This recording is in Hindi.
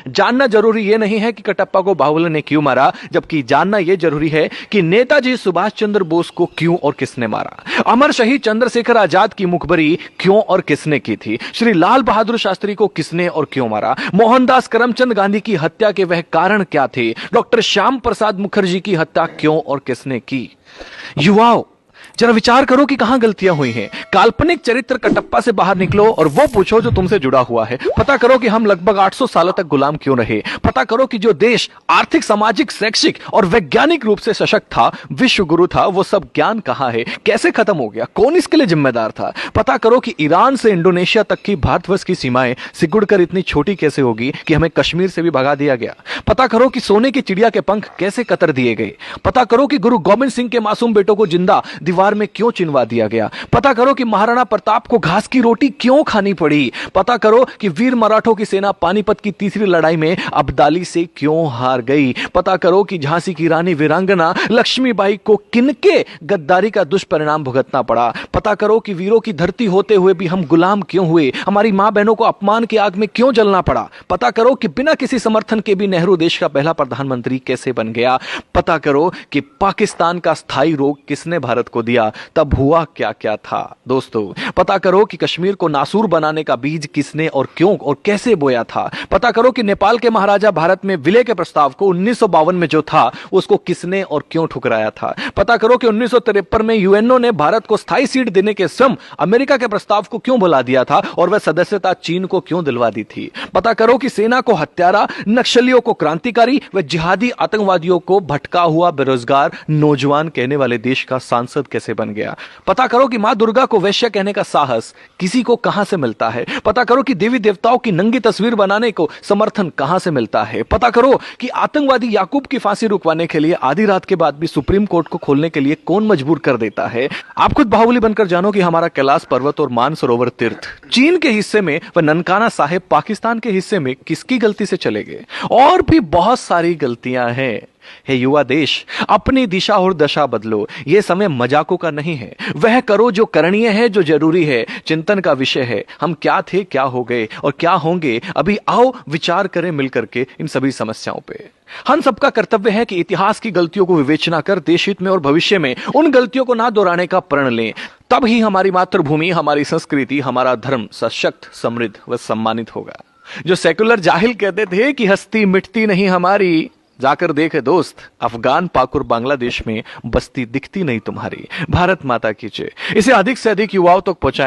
जानना जरूरी यह नहीं है कि कटप्पा को बाहुबली ने क्यों मारा, जबकि जानना यह जरूरी है कि नेताजी सुभाष चंद्र बोस को क्यों और किसने मारा। अमर शहीद चंद्रशेखर आजाद की मुखबरी क्यों और किसने की थी। श्री लाल बहादुर शास्त्री को किसने और क्यों मारा। मोहनदास करमचंद गांधी की हत्या के वह कारण क्या थे। डॉक्टर श्याम प्रसाद मुखर्जी की हत्या क्यों और किसने की। युवाओं, जरा विचार करो कि कहां गलतियां हुई हैं। काल्पनिक चरित्र कटप्पा से बाहर निकलो और वो पूछो जो तुमसे जुड़ा हुआ है। पता करो कि हम लगभग 800 सालों तक गुलाम क्यों रहे। पता करो कि जो देश आर्थिक, सामाजिक, शैक्षिक और वैज्ञानिक रूप से सशक्त था, विश्व गुरु था, वो सब ज्ञान कहां है, कैसे खत्म हो गया, कौन इसके लिए जिम्मेदार था। पता करो कि ईरान से इंडोनेशिया तक की भारतवर्ष की सीमाएं सिकुड़कर इतनी छोटी कैसे होगी कि हमें कश्मीर से भी भगा दिया गया। पता करो कि सोने की चिड़िया के पंख कैसे कतर दिए गए। पता करो कि गुरु गोविंद सिंह के मासूम बेटों को जिंदा दीवार में क्यों चिनवा दिया गया। पता करो कि महाराणा प्रताप को घास की रोटी क्यों खानी पड़ी। पता करो कि वीर मराठों की सेना पानीपत की तीसरी लड़ाई में अब्दाली से क्यों हार गई। पता करो कि झांसी की रानी वीरांगना लक्ष्मीबाई को किनके गद्दारी का दुष्परिणाम भुगतना पड़ा। पता करो कि वीरों की धरती होते हुए भी हम गुलाम क्यों हुए, हमारी मां बहनों को अपमान की आग में क्यों जलना पड़ा। पता करो कि बिना किसी समर्थन के भी नेहरू देश का पहला प्रधानमंत्री कैसे बन गया। पता करो कि पाकिस्तान का स्थायी रोग किसने भारत को दिया, तब हुआ क्या क्या था। दोस्तों, पता करो कि कश्मीर को नासूर बनाने का बीज किसने और क्यों और कैसे बोया था। पता करो कि नेपाल के महाराजा भारत में विलय के प्रस्ताव को 1952 में जो था उसको किसने और क्यों ठुकराया था। पता करो कि 1953 में यूएनओ ने भारत को स्थायी सीट देने के स्वयं अमेरिका के प्रस्ताव को क्यों भुला दिया था और वह सदस्यता चीन को क्यों दिलवा दी थी। पता करो कि सेना को हत्यारा, नक्सलियों को क्रांतिकारी व जिहादी आतंकवादियों को भटका हुआ बेरोजगार नौजवान कहने वाले देश का सांसद कैसे बन गया। पता करो कि मां दुर्गा को वैश्य कहने का साहस किसी को कहां से मिलता है। पता करो कि देवी देवताओं की नंगी तस्वीर बनाने को समर्थन कहां से मिलता है। पता करो कि आतंकवादी याकूब की फांसी रुकवाने के लिए आधी रात के बाद भी सुप्रीम कोर्ट को खोलने के लिए कौन मजबूर कर देता है। आप खुद बाहुबली बनकर जानो कि हमारा कैलाश पर्वत और मानसरोवर तीर्थ चीन के हिस्से में व ननकाना साहिब पाकिस्तान के हिस्से में किसकी गलती से चले गए। और भी बहुत सारी गलतियां हैं। हे युवा देश, अपनी दिशा और दशा बदलो। यह समय मजाकों का नहीं है। वह करो जो करणीय है, जो जरूरी है, चिंतन का विषय है। हम क्या थे, क्या हो गए और क्या होंगे। अभी आओ विचार करें मिलकर के इन सभी समस्याओं पे। हम सबका कर्तव्य है कि इतिहास की गलतियों को विवेचना कर देश हित में और भविष्य में उन गलतियों को ना दोहराने का प्रण लें। तब ही हमारी मातृभूमि, हमारी संस्कृति, हमारा धर्म सशक्त, समृद्ध व सम्मानित होगा। जो सेकुलर जाहिल कहते थे कि हस्ती मिटती नहीं हमारी, जाकर देखे दोस्त, अफगान, पाक और बांग्लादेश में बस्ती दिखती नहीं तुम्हारी। भारत माता की जय। इसे अधिक से अधिक युवाओं तक पहुंचाएं।